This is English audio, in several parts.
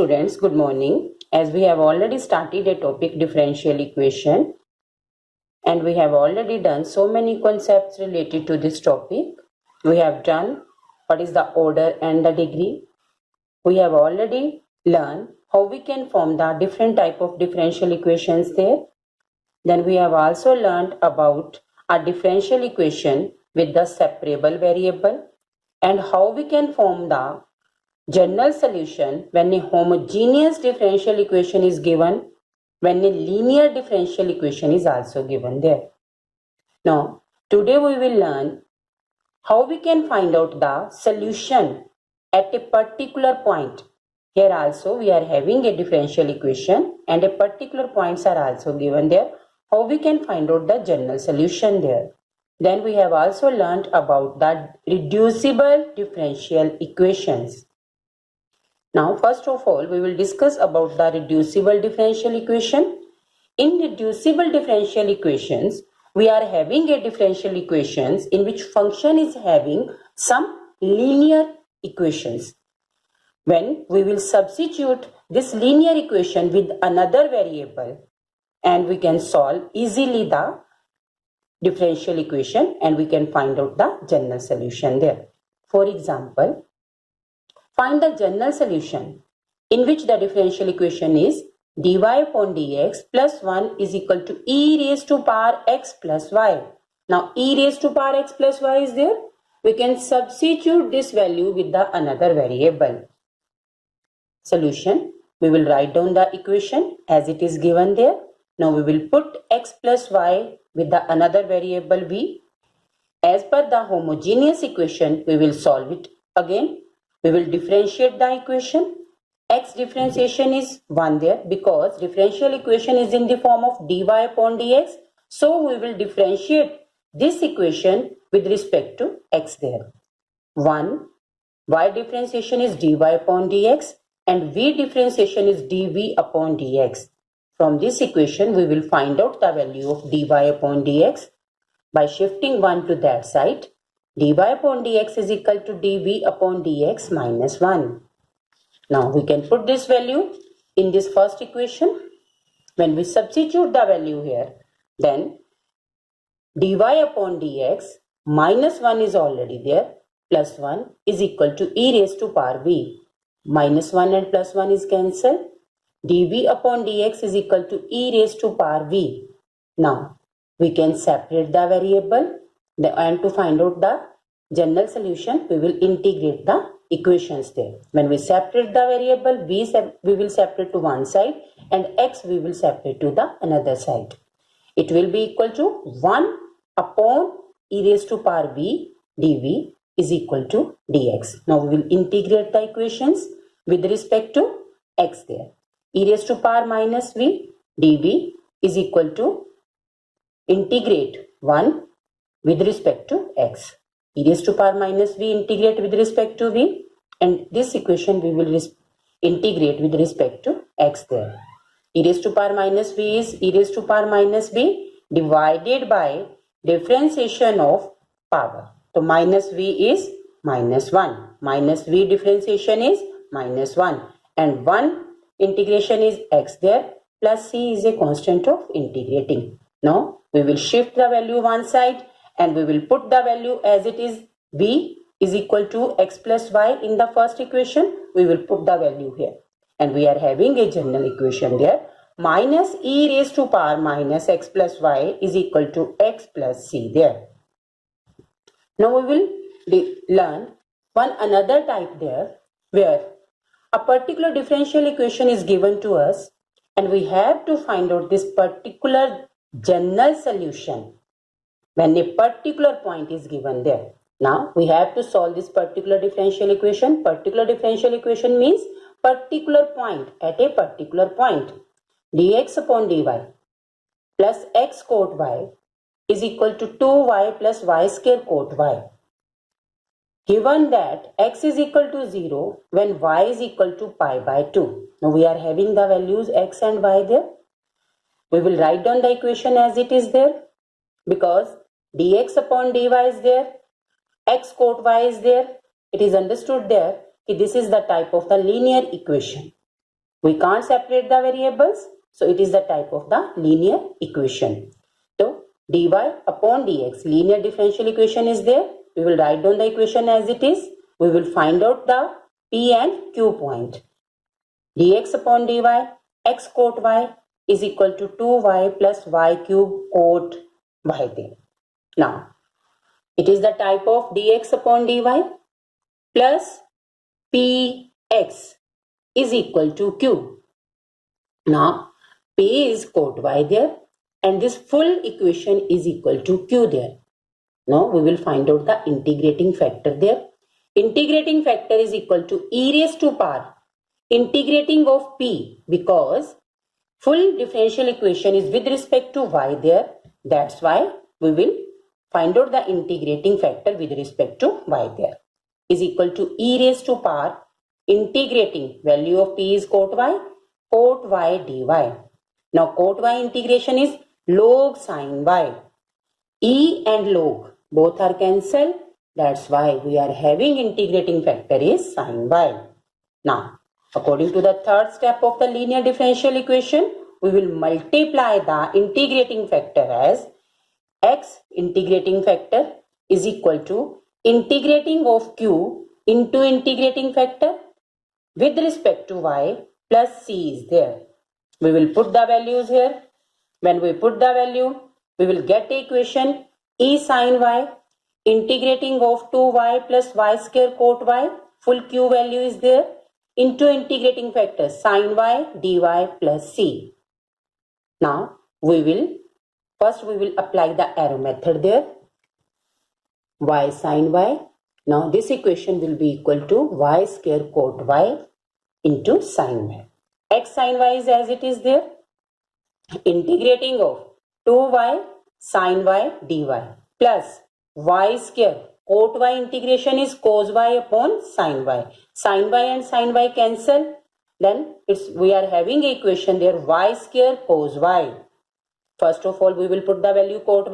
students, good morning. As we have already started a topic differential equation and we have already done so many concepts related to this topic. We have done what is the order and the degree. We have already learned how we can form the different type of differential equations there. Then we have also learned about a differential equation with the separable variable and how we can form the general solution when a homogeneous differential equation is given, when a linear differential equation is also given there. Now, today we will learn how we can find out the solution at a particular point. Here also we are having a differential equation and a particular points are also given there. How we can find out the general solution there. Then we have also learned about the reducible differential equations. Now, first of all, we will discuss about the reducible differential equation. In reducible differential equations, we are having a differential equations in which function is having some linear equations. When we will substitute this linear equation with another variable and we can solve easily the differential equation and we can find out the general solution there. For example, find the general solution in which the differential equation is dy upon dx plus 1 is equal to e raised to power x plus y. Now e raised to power x plus y is there. We can substitute this value with the another variable. Solution. We will write down the equation as it is given there. Now we will put x plus y with the another variable v. As per the homogeneous equation, we will solve it again. We will differentiate the equation. X differentiation is 1 there because differential equation is in the form of dy upon dx. So we will differentiate this equation with respect to x there. 1. Y differentiation is dy upon dx and v differentiation is dv upon dx. From this equation, we will find out the value of dy upon dx by shifting 1 to that side. Dy upon dx is equal to dv upon dx minus 1. Now we can put this value in this first equation. When we substitute the value here, then dy upon dx minus 1 is already there, plus 1 is equal to e raised to power v. Minus 1 and plus 1 is cancelled. dv upon dx is equal to e raised to power v. Now we can separate the variable and to find out the general solution, we will integrate the equations there. When we separate the variable, we will separate to one side and x we will separate to the another side. It will be equal to 1 upon e raised to power v dv is equal to dx. Now we will integrate the equations with respect to x there. E raised to power minus v dv is equal to integrate 1 with respect to x. E raised to power minus v integrate with respect to v and this equation we will integrate with respect to x there. E raised to power minus v is e raised to power minus v divided by differentiation of power. So minus v is minus 1. Minus v differentiation is minus 1 and 1 integration is x there plus c is a constant of integrating. Now we will shift the value one side and we will put the value as it is v is equal to x plus y in the first equation. We will put the value here and we are having a general equation there. Minus e raised to power minus x plus y is equal to x plus c there. Now we will learn one another type there where a particular differential equation is given to us and we have to find out this particular general solution when a particular point is given there. Now we have to solve this particular differential equation. Particular differential equation means particular point at a particular point. Dx upon dy plus x cot y is equal to 2y plus y square cot y. Given that x is equal to 0 when y is equal to pi by 2. Now we are having the values x and y there. We will write down the equation as it is there because dx upon dy is there, x cot y is there. It is understood there that this is the type of the linear equation. We can't separate the variables, so it is the type of the linear equation. So dy upon dx, linear differential equation is there. We will write down the equation as it is. We will find out the P and Q point. Dx upon dy, x cot y is equal to 2y plus y cube cot y there. Now, it is the type of dx upon dy plus px is equal to q. Now, p is cot y there and this full equation is equal to q there. Now, we will find out the integrating factor there. Integrating factor is equal to e raised to power integrating of p, because full differential equation is with respect to y there. That's why we will find out the integrating factor with respect to y there is equal to e raised to power integrating value of p is cot y dy. Now cot y integration is log sin y. E and log both are cancelled. That's why we are having integrating factor is sin y. Now, according to the third step of the linear differential equation, we will multiply the integrating factor as x integrating factor is equal to integrating of q into integrating factor with respect to y plus c is there. We will put the values here. When we put the value, we will get equation e sin y integrating of 2y plus y square cot y, full q value is there, into integrating factor sin y dy plus c. Now we will apply the arrow method there. Y sin y. Now this equation will be equal to y square cot y into sin y. X sin y is as it is there. Integrating of 2y sin y dy plus y square cot y integration is cos y upon sin y. Sin y and sin y cancel. Then we are having equation there y square cos y. First of all, we will put the value cos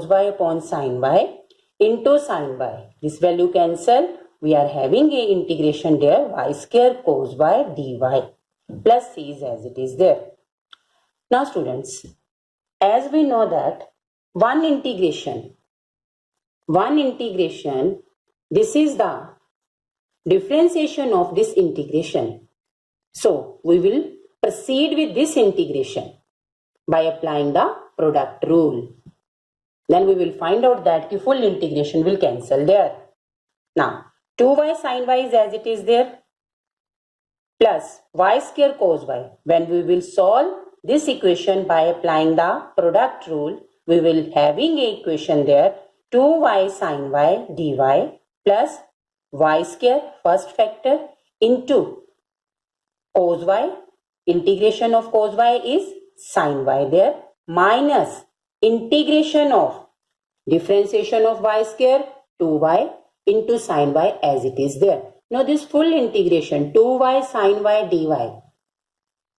y upon sin y into sin y. This value cancel. We are having a integration there y square cos y dy plus c is as it is there. Now students, as we know that one integration, this is the differentiation of this integration. So we will proceed with this integration by applying the product rule. Then we will find out that the full integration will cancel there. Now 2y sin y is as it is there plus y square cos y. When we will solve this equation by applying the product rule, we will having a equation there 2y sin y dy plus y square first factor into cos y. Integration of cos y is sin y there minus integration of differentiation of y square 2y into sin y as it is there. Now this full integration 2y sin y dy,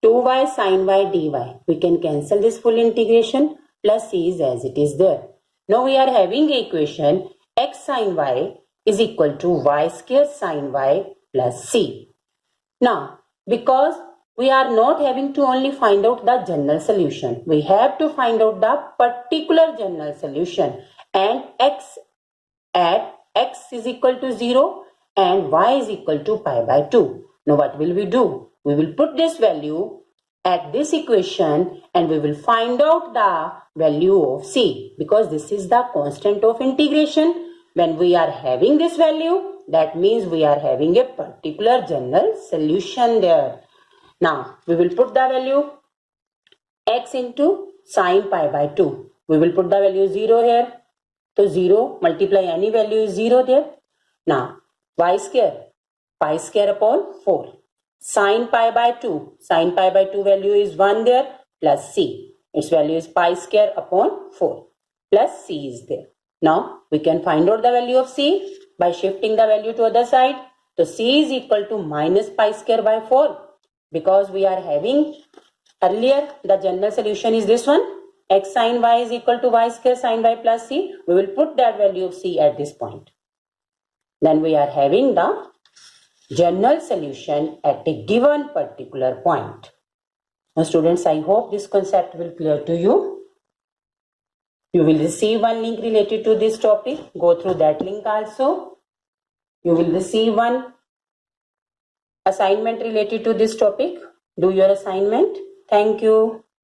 2y sin y dy, we can cancel this full integration plus c is as it is there. Now we are having equation x sin y is equal to y square sin y plus c. Now because we are not having to only find out the general solution, we have to find out the particular general solution, and x at x is equal to 0 and y is equal to pi by 2. Now what will we do? We will put this value at this equation and we will find out the value of c, because this is the constant of integration. When we are having this value, that means we are having a particular general solution there. Now we will put the value x into sin pi by 2. We will put the value 0 here. So 0 multiply any value is 0 there. Now y square pi square upon 4. Sin pi by 2. Sin pi by 2 value is 1 there plus c. Its value is pi square upon 4 plus c is there. Now we can find out the value of c by shifting the value to other side. So c is equal to minus pi square by 4, because we are having earlier the general solution is this one, x sin y is equal to y square sin y plus c. We will put that value of c at this point. Then we are having the general solution at a given particular point. Now students, I hope this concept will clear to you. You will receive one link related to this topic. Go through that link also. You will receive one assignment related to this topic. Do your assignment. Thank you.